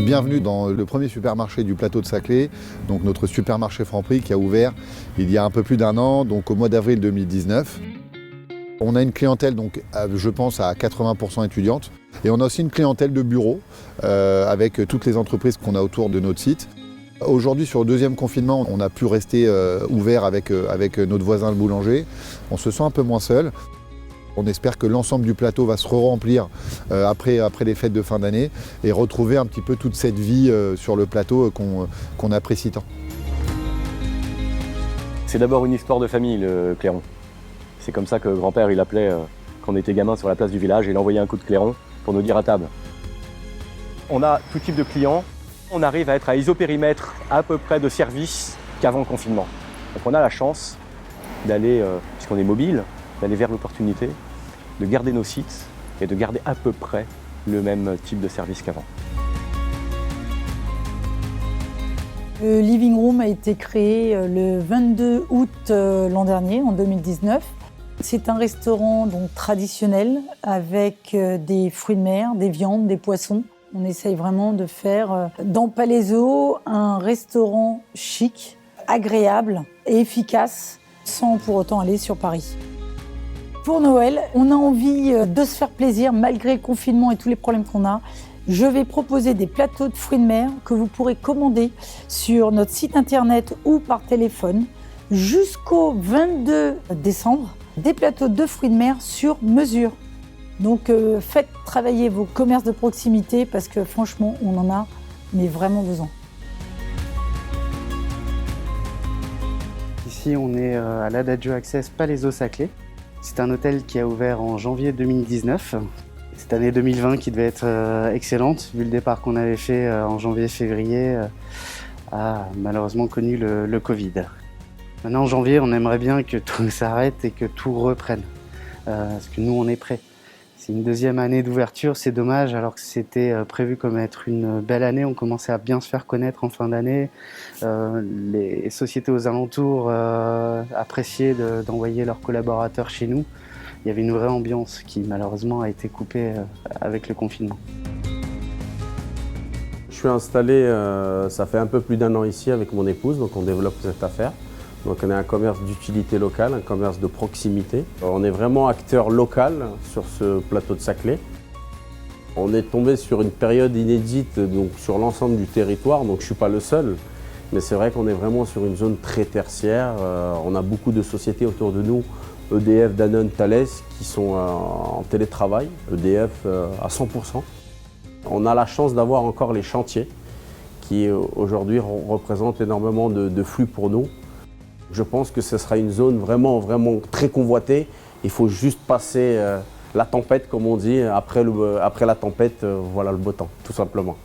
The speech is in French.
Bienvenue dans le premier supermarché du plateau de Saclay, donc notre supermarché Franprix qui a ouvert il y a un peu plus d'un an, donc au mois d'avril 2019. On a une clientèle, donc, je pense, à 80% étudiante. Et on a aussi une clientèle de bureaux avec toutes les entreprises qu'on a autour de notre site. Aujourd'hui, sur le deuxième confinement, on a pu rester ouvert avec notre voisin le boulanger. On se sent un peu moins seul. On espère que l'ensemble du plateau va se remplir après les fêtes de fin d'année et retrouver un petit peu toute cette vie sur le plateau qu'on apprécie tant. C'est d'abord une histoire de famille, le clairon. C'est comme ça que grand-père il appelait quand on était gamin sur la place du village, il envoyait un coup de clairon pour nous dire à table. On a tout type de clients. On arrive à être à isopérimètre à peu près de service qu'avant le confinement. Donc on a la chance d'aller, puisqu'on est mobile, d'aller vers l'opportunité, de garder nos sites et de garder à peu près le même type de service qu'avant. Le Living Room a été créé le 22 août l'an dernier, en 2019. C'est un restaurant donc traditionnel avec des fruits de mer, des viandes, des poissons. On essaye vraiment de faire dans Palaiseau un restaurant chic, agréable et efficace, sans pour autant aller sur Paris. Pour Noël, on a envie de se faire plaisir malgré le confinement et tous les problèmes qu'on a. Je vais proposer des plateaux de fruits de mer que vous pourrez commander sur notre site internet ou par téléphone jusqu'au 22 décembre. Des plateaux de fruits de mer sur mesure. Donc faites travailler vos commerces de proximité parce que franchement, on en a mais vraiment besoin. Ici, on est à l'Adagio Access Palaiseau Saclay. C'est un hôtel qui a ouvert en janvier 2019. Cette année 2020 qui devait être excellente, vu le départ qu'on avait fait en janvier-février, a malheureusement connu le Covid. Maintenant, en janvier, on aimerait bien que tout s'arrête et que tout reprenne, parce que nous, on est prêts. C'est une deuxième année d'ouverture, c'est dommage, alors que c'était prévu comme être une belle année. On commençait à bien se faire connaître en fin d'année. Les sociétés aux alentours appréciaient d'envoyer leurs collaborateurs chez nous. Il y avait une vraie ambiance qui malheureusement a été coupée avec le confinement. Je suis installé, ça fait un peu plus d'un an ici avec mon épouse, donc on développe cette affaire. Donc on est un commerce d'utilité locale, un commerce de proximité. On est vraiment acteur local sur ce plateau de Saclay. On est tombé sur une période inédite donc sur l'ensemble du territoire, donc je ne suis pas le seul. Mais c'est vrai qu'on est vraiment sur une zone très tertiaire. On a beaucoup de sociétés autour de nous, EDF, Danone, Thales, qui sont en télétravail, EDF à 100%. On a la chance d'avoir encore les chantiers qui aujourd'hui représentent énormément de flux pour nous. Je pense que ce sera une zone vraiment très convoitée. Il faut juste passer la tempête, comme on dit. Après la tempête, voilà le beau temps, tout simplement.